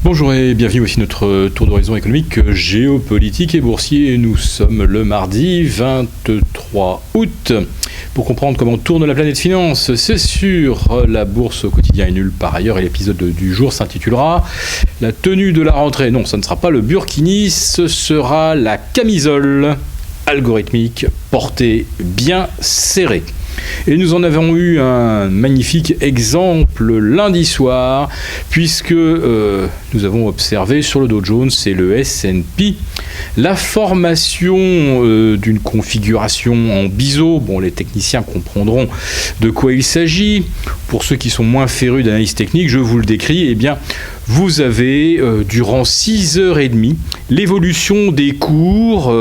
Bonjour et bienvenue, voici notre tour d'horizon économique, géopolitique et boursier. Nous sommes le mardi 23 août. Pour comprendre comment tourne la planète finance, c'est sur la bourse au quotidien et nulle par ailleurs. Et l'épisode du jour s'intitulera « La tenue de la rentrée ». Non, ça ne sera pas le burkini, ce sera la camisole algorithmique portée bien serrée. Et nous en avons eu un magnifique exemple lundi soir, puisque nous avons observé sur le Dow Jones et le S&P la formation d'une configuration en biseau. Bon, les techniciens comprendront de quoi il s'agit. Pour ceux qui sont moins férus d'analyse technique, je vous le décris. Eh bien, vous avez, durant 6h30, l'évolution des cours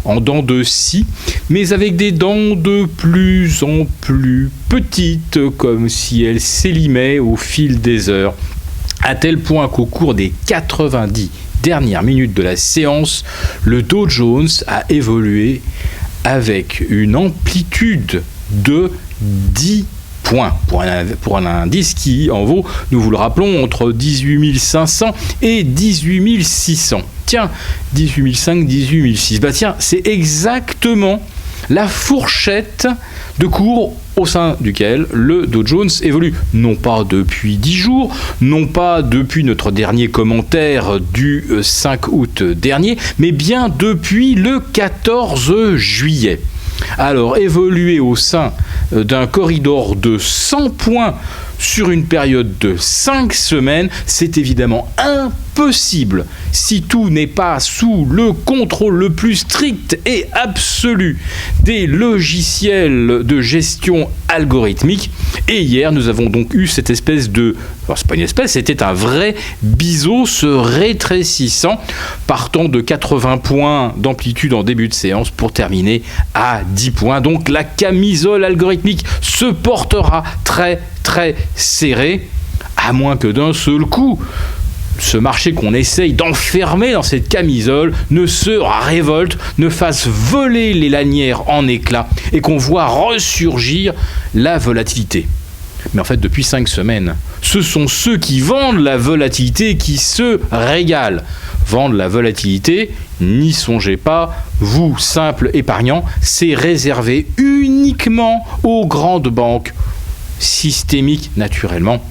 en dents de scie, mais avec des dents de plus en plus petites, comme si elles s'élimaient au fil des heures, à tel point qu'au cours des 90 dernières minutes de la séance, le Dow Jones a évolué avec une amplitude de 10 points pour un indice qui en vaut, nous vous le rappelons, entre 18 500 et 18 600. Tiens, 18 500, 18 600. Bah tiens, c'est exactement la fourchette de cours au sein duquel le Dow Jones évolue. Non pas depuis 10 jours, non pas depuis notre dernier commentaire du 5 août dernier, mais bien depuis le 14 juillet. Alors, évoluer au sein d'un corridor de 100 points sur une période de 5 semaines, c'est évidemment impossible si tout n'est pas sous le contrôle le plus strict et absolu des logiciels de gestion algorithmique. Et hier, nous avons donc eu cette espèce de... Alors, c'est pas une espèce, c'était un vrai biseau se rétrécissant, partant de 80 points d'amplitude en début de séance pour terminer à 10 points. Donc, la camisole algorithmique se portera très serré, à moins que d'un seul coup, ce marché qu'on essaye d'enfermer dans cette camisole ne se révolte, ne fasse voler les lanières en éclats et qu'on voit ressurgir la volatilité. Mais en fait, depuis 5 semaines, ce sont ceux qui vendent la volatilité qui se régalent. Vendre la volatilité, n'y songez pas, vous, simple épargnant, c'est réservé uniquement aux grandes banques systémiques, naturellement,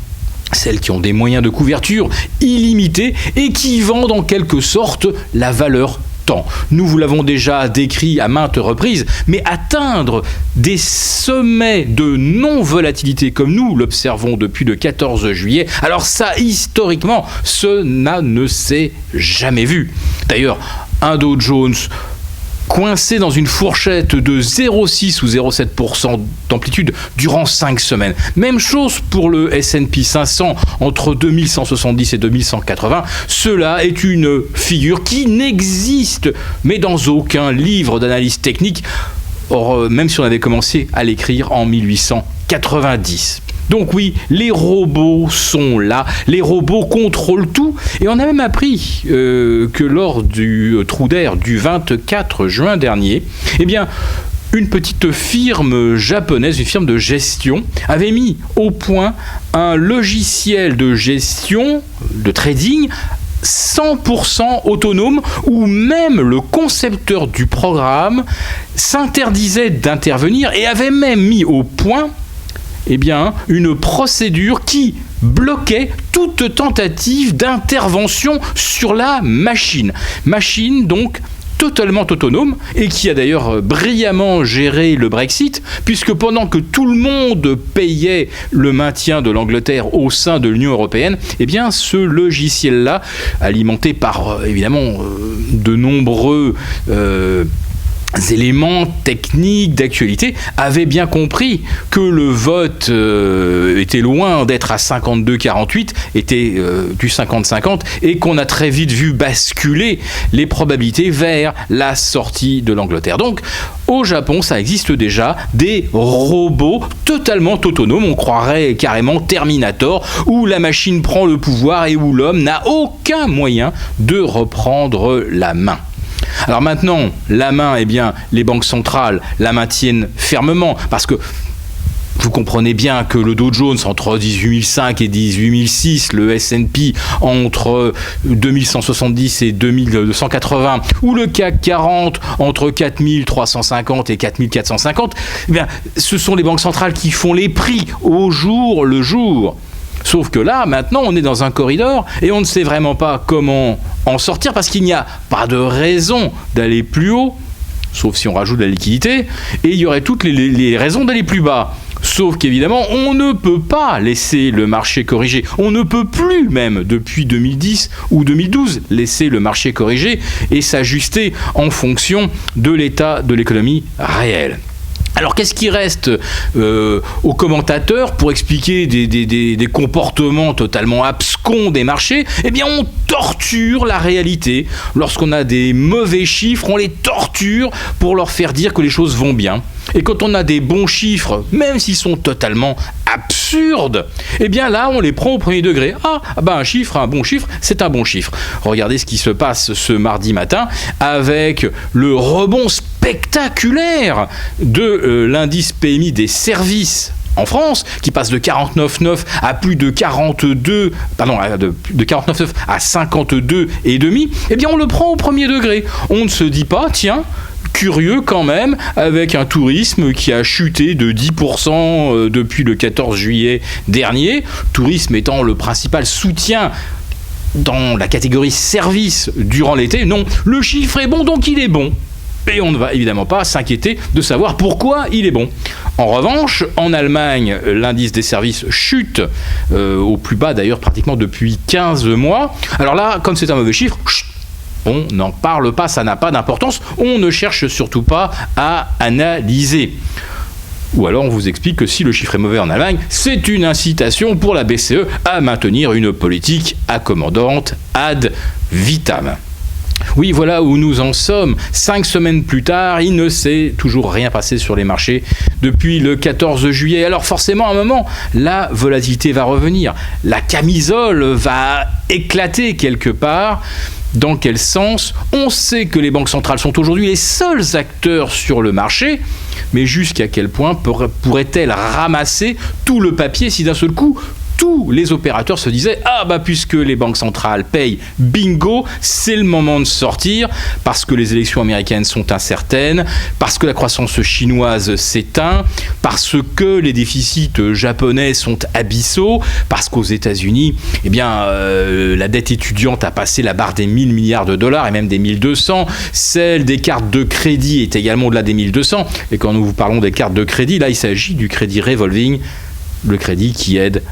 celles qui ont des moyens de couverture illimités et qui vendent en quelque sorte la valeur temps. Nous vous l'avons déjà décrit à maintes reprises, mais atteindre des sommets de non-volatilité comme nous l'observons depuis le 14 juillet, alors ça, historiquement, cela ne s'est jamais vu. D'ailleurs, un Dow Jones coincé dans une fourchette de 0,6 ou 0,7% d'amplitude durant 5 semaines. Même chose pour le S&P 500 entre 2170 et 2180. Cela est une figure qui n'existe, mais dans aucun livre d'analyse technique, même si on avait commencé à l'écrire en 1890. Donc oui, les robots sont là, les robots contrôlent tout, et on a même appris que lors du trou d'air du 24 juin dernier, eh bien, une petite firme japonaise, une firme de gestion, avait mis au point un logiciel de gestion, de trading, 100% autonome, où même le concepteur du programme s'interdisait d'intervenir et avait même mis au point une procédure qui bloquait toute tentative d'intervention sur la machine. Machine donc totalement autonome et qui a d'ailleurs brillamment géré le Brexit, puisque pendant que tout le monde payait le maintien de l'Angleterre au sein de l'Union européenne, eh bien ce logiciel-là, alimenté par évidemment de nombreux éléments techniques d'actualité, avait bien compris que le vote était loin d'être à 52-48, était du 50-50, et qu'on a très vite vu basculer les probabilités vers la sortie de l'Angleterre. Donc, au Japon, ça existe déjà des robots totalement autonomes, on croirait carrément Terminator, où la machine prend le pouvoir et où l'homme n'a aucun moyen de reprendre la main. Alors maintenant, la main, eh bien, les banques centrales la maintiennent fermement, parce que Vous comprenez bien que le Dow Jones entre 18 500 et 18 600, le S&P entre 2170 et 2280, ou le CAC 40 entre 4350 et 4450, eh bien, ce sont les banques centrales qui font les prix au jour le jour. Sauf que là, maintenant, on est dans un corridor et on ne sait vraiment pas comment en sortir parce qu'il n'y a pas de raison d'aller plus haut, sauf si on rajoute de la liquidité, et il y aurait toutes les raisons d'aller plus bas. Sauf qu'évidemment, on ne peut pas laisser le marché corriger. On ne peut plus, même depuis 2010 ou 2012, laisser le marché corriger et s'ajuster en fonction de l'état de l'économie réelle. Alors qu'est-ce qui reste aux commentateurs pour expliquer des comportements totalement abscons des marchés ? Eh bien on torture la réalité. Lorsqu'on a des mauvais chiffres, on les torture pour leur faire dire que les choses vont bien. Et quand on a des bons chiffres, même s'ils sont totalement absurdes, eh bien là on les prend au premier degré. Ah ben un bon chiffre, c'est un bon chiffre. Regardez ce qui se passe ce mardi matin avec le rebond spectaculaire de l'indice PMI des services en France, qui passe de 49,9 à plus de 42, de 49,9 à 52,5, eh bien on le prend au premier degré. On ne se dit pas, tiens, curieux quand même, avec un tourisme qui a chuté de 10% depuis le 14 juillet dernier, tourisme étant le principal soutien dans la catégorie service durant l'été. Non, le chiffre est bon, donc il est bon. Et on ne va évidemment pas s'inquiéter de savoir pourquoi il est bon. En revanche, en Allemagne, l'indice des services chute au plus bas d'ailleurs pratiquement depuis 15 mois. Alors là, comme c'est un mauvais chiffre, on n'en parle pas, ça n'a pas d'importance. On ne cherche surtout pas à analyser. Ou alors on vous explique que si le chiffre est mauvais en Allemagne, c'est une incitation pour la BCE à maintenir une politique accommodante ad vitam. Oui, voilà où nous en sommes. 5 semaines plus tard, il ne s'est toujours rien passé sur les marchés depuis le 14 juillet. Alors forcément, à un moment, la volatilité va revenir. La camisole va éclater quelque part. Dans quel sens ? On sait que les banques centrales sont aujourd'hui les seuls acteurs sur le marché, mais jusqu'à quel point pourraient-elles ramasser tout le papier si d'un seul coup tous les opérateurs se disaient « Ah bah puisque les banques centrales payent, bingo, c'est le moment de sortir parce que les élections américaines sont incertaines, parce que la croissance chinoise s'éteint, parce que les déficits japonais sont abyssaux, parce qu'aux États-Unis, eh bien, la dette étudiante a passé la barre des 1000 milliards de dollars et même des 1200. Celle des cartes de crédit est également au-delà des 1200. Et quand nous vous parlons des cartes de crédit, là il s'agit du crédit revolving, le crédit qui aide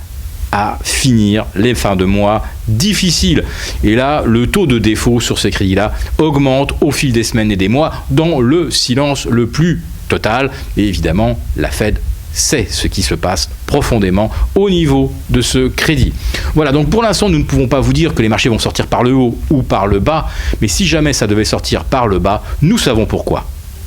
à finir les fins de mois difficiles. Et là, le taux de défaut sur ces crédits-là augmente au fil des semaines et des mois dans le silence le plus total. Et évidemment, la Fed sait ce qui se passe profondément au niveau de ce crédit. Voilà, donc pour l'instant, nous ne pouvons pas vous dire que les marchés vont sortir par le haut ou par le bas, mais si jamais ça devait sortir par le bas, nous savons pourquoi.